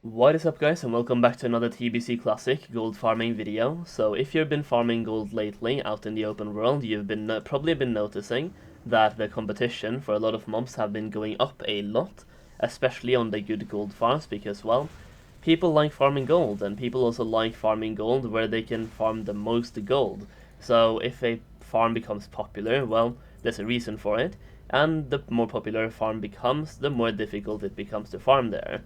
What is up, guys, and welcome back to another TBC Classic gold farming video. So if you've been farming gold lately out in the open world, you've probably been noticing that the competition for a lot of mobs have been going up a lot, especially on the good gold farms, because, well, people like farming gold, and people also like farming gold where they can farm the most gold. So if a farm becomes popular, well, there's a reason for it, and the more popular a farm becomes, the more difficult it becomes to farm there.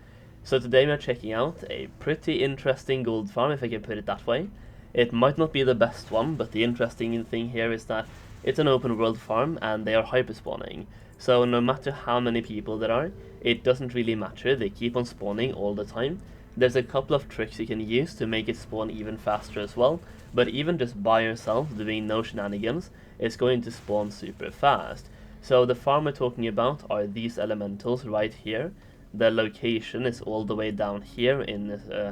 So today we are checking out a pretty interesting gold farm, if I can put it that way. It might not be the best one, but the interesting thing here is that it's an open world farm and they are hyperspawning. So no matter how many people there are, it doesn't really matter, they keep on spawning all the time. There's a couple of tricks you can use to make it spawn even faster as well, but even just by yourself doing no shenanigans, it's going to spawn super fast. So the farm we're talking about are these elementals right here. The location is all the way down here in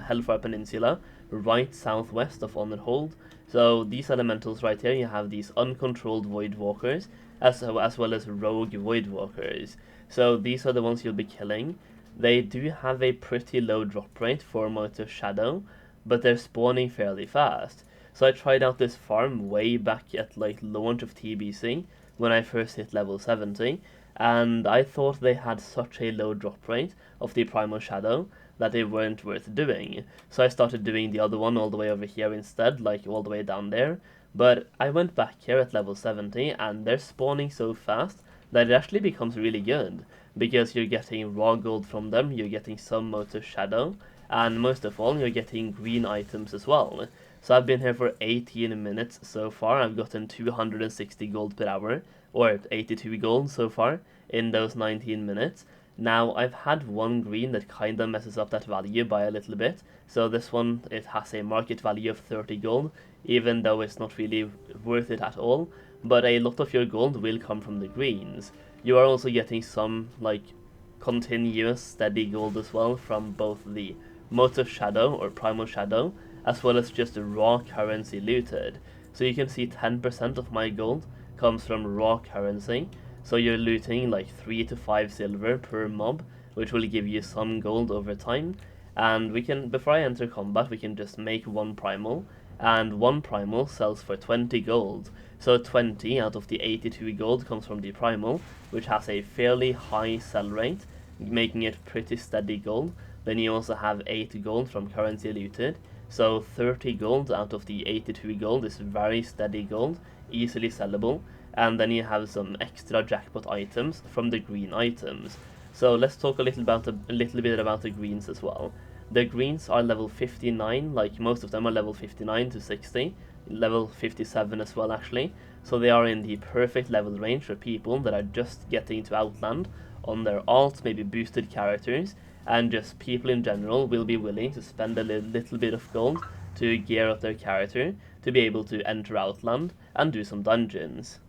Hellfire Peninsula, right southwest of Honorhold. So these elementals right here, you have these uncontrolled Void Walkers, as well as rogue Void Walkers. So these are the ones you'll be killing. They do have a pretty low drop rate for Primal Shadow, but they're spawning fairly fast. So I tried out this farm way back at like launch of TBC, when I first hit level 70, and I thought they had such a low drop rate of the Primal Shadow that they weren't worth doing. So I started doing the other one all the way over here instead, like all the way down there. But I went back here at level 70 and they're spawning so fast that it actually becomes really good, because you're getting raw gold from them, you're getting some Primal Shadow, and most of all, you're getting green items as well. So I've been here for 18 minutes so far. I've gotten 260 gold per hour, or 82 gold so far in those 19 minutes. Now, I've had one green that kinda messes up that value by a little bit. So this one, it has a market value of 30 gold, even though it's not really worth it at all. But a lot of your gold will come from the greens. You are also getting some, like, continuous steady gold as well from both the Mote Shadow or Primal Shadow, as well as just the raw currency looted. So you can see 10% of my gold comes from raw currency, so you're looting like 3 to 5 silver per mob, which will give you some gold over time. And we can, before I enter combat, we can just make one primal, and one primal sells for 20 gold. So 20 out of the 82 gold comes from the primal, which has a fairly high sell rate, making it pretty steady gold. Then you also have 8 gold from currency looted, so 30 gold out of the 82 gold is very steady gold, easily sellable. And then you have some extra jackpot items from the green items. So let's talk a little bit about the greens as well. The greens are level 59, like most of them are level 59 to 60, level 57 as well actually. So they are in the perfect level range for people that are just getting to Outland on their alt, maybe boosted characters, and just people in general will be willing to spend a little bit of gold to gear up their character to be able to enter Outland and do some dungeons.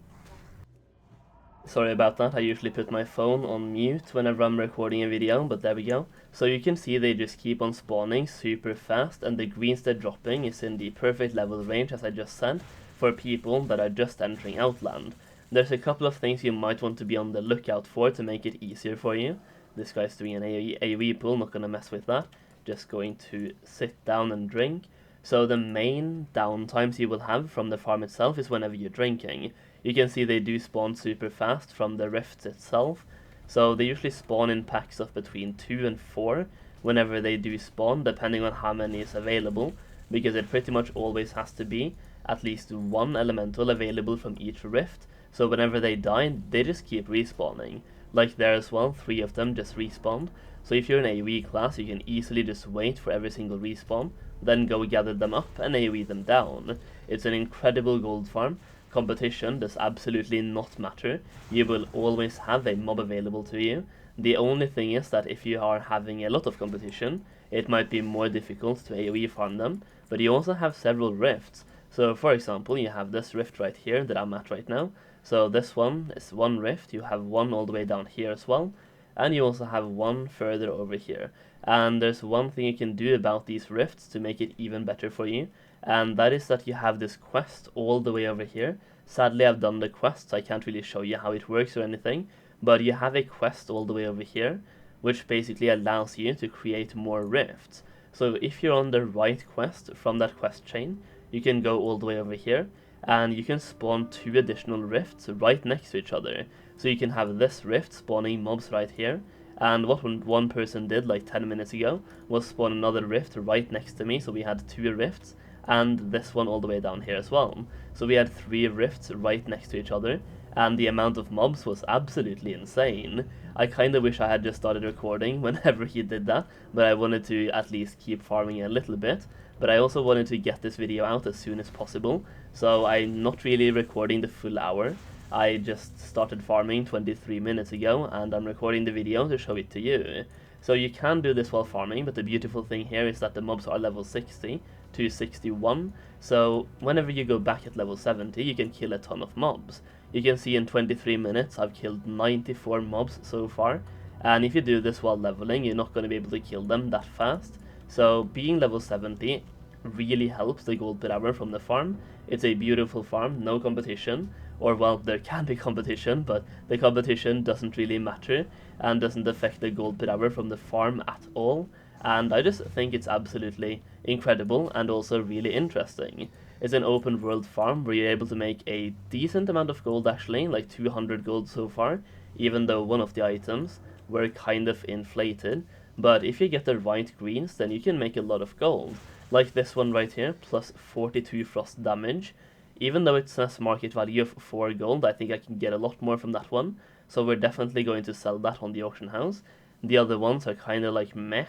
Sorry about that, I usually put my phone on mute whenever I'm recording a video, but there we go. So you can see they just keep on spawning super fast, and the greens they're dropping is in the perfect level range, as I just said, for people that are just entering Outland. There's a couple of things you might want to be on the lookout for to make it easier for you. This guy's doing an AoE pull, not gonna mess with that. Just going to sit down and drink. So the main downtimes you will have from the farm itself is whenever you're drinking. You can see they do spawn super fast from the rifts itself. So they usually spawn in packs of between 2 and 4 whenever they do spawn, depending on how many is available, because it pretty much always has to be at least one elemental available from each rift. So whenever they die, they just keep respawning. Like there as well, 3 of them just respawned. So if you're in AoE class, you can easily just wait for every single respawn, then go gather them up and AoE them down. It's an incredible gold farm. Competition does absolutely not matter. You will always have a mob available to you. The only thing is that if you are having a lot of competition, it might be more difficult to AoE farm them, but you also have several rifts. So for example, you have this rift right here that I'm at right now. So this one is one rift, you have one all the way down here as well, and you also have one further over here. And there's one thing you can do about these rifts to make it even better for you, and that is that you have this quest all the way over here. Sadly, I've done the quest, so I can't really show you how it works or anything, but you have a quest all the way over here which basically allows you to create more rifts. So if you're on the right quest from that quest chain, you can go all the way over here, and you can spawn 2 additional rifts right next to each other. So you can have this rift spawning mobs right here, and what one person did like 10 minutes ago was spawn another rift right next to me, so we had 2 rifts, and this one all the way down here as well. So we had 3 rifts right next to each other, and the amount of mobs was absolutely insane. I kinda wish I had just started recording whenever he did that, but I wanted to at least keep farming a little bit. But I also wanted to get this video out as soon as possible, so I'm not really recording the full hour. I just started farming 23 minutes ago, and I'm recording the video to show it to you. So you can do this while farming, but the beautiful thing here is that the mobs are level 60 to 61, so whenever you go back at level 70, you can kill a ton of mobs. You can see in 23 minutes I've killed 94 mobs so far, and if you do this while leveling, you're not going to be able to kill them that fast. So being level 70 really helps the gold per hour from the farm. It's a beautiful farm, no competition, or well, there can be competition, but the competition doesn't really matter and doesn't affect the gold per hour from the farm at all. And I just think it's absolutely incredible and also really interesting. It's an open world farm where you're able to make a decent amount of gold actually, like 200 gold so far, even though one of the items were kind of inflated. But if you get the right greens, then you can make a lot of gold. Like this one right here, plus 42 frost damage. Even though it says market value of 4 gold, I think I can get a lot more from that one. So we're definitely going to sell that on the auction house. The other ones are kind of like meh.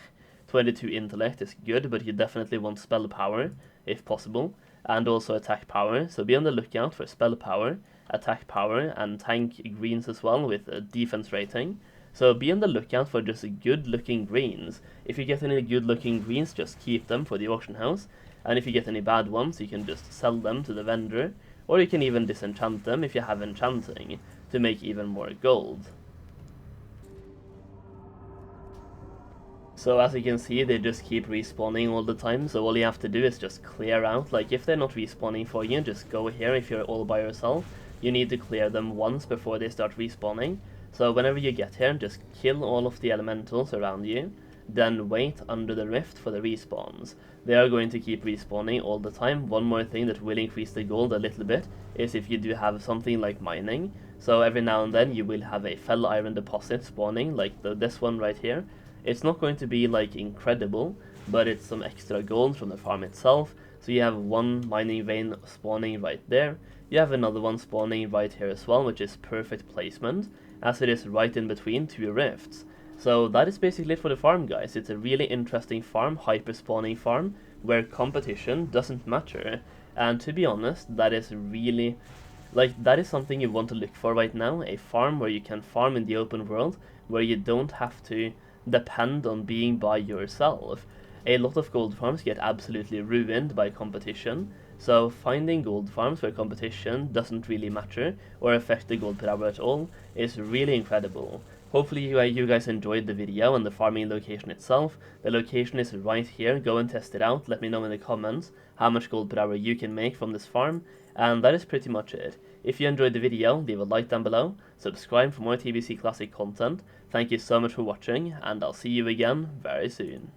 22 intellect is good, but you definitely want spell power, if possible. And also attack power, so be on the lookout for spell power, attack power, and tank greens as well with a defense rating. So be on the lookout for just good looking greens. If you get any good looking greens, just keep them for the auction house. And if you get any bad ones, you can just sell them to the vendor, or you can even disenchant them if you have enchanting, to make even more gold. So as you can see, they just keep respawning all the time, so all you have to do is just clear out. Like if they're not respawning for you, just go here if you're all by yourself. You need to clear them once before they start respawning. So whenever you get here, just kill all of the elementals around you, then wait under the rift for the respawns. They are going to keep respawning all the time. One more thing that will increase the gold a little bit is if you do have something like mining. So every now and then you will have a fell iron deposit spawning, like this one right here. It's not going to be like incredible, but it's some extra gold from the farm itself. So you have one mining vein spawning right there. You have another one spawning right here as well, which is perfect placement, as it is right in between 2 rifts. So that is basically it for the farm, guys. It's a really interesting farm, hyper-spawning farm, where competition doesn't matter. And to be honest, that is really, that is something you want to look for right now. A farm where you can farm in the open world, where you don't have to depend on being by yourself. A lot of gold farms get absolutely ruined by competition, so finding gold farms where competition doesn't really matter or affect the gold per hour at all is really incredible. Hopefully you guys enjoyed the video and the farming location itself. The location is right here, go and test it out, let me know in the comments how much gold per hour you can make from this farm, and that is pretty much it. If you enjoyed the video, leave a like down below, subscribe for more TBC Classic content. Thank you so much for watching, and I'll see you again very soon.